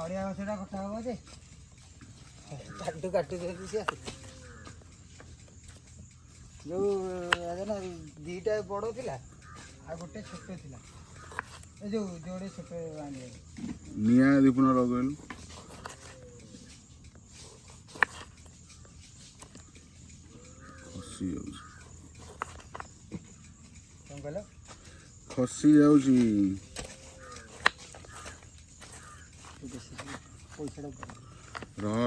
नड़िया गछटा कटा हम जे काटू काटू देती से जो ना दीटा बड़ थिला आ गोटे छोट थिला ए जो जोड़े छोट आने निया दीपुन लगेल खसी जाउछ कौन कहलो खसी जाउछ पैसा रह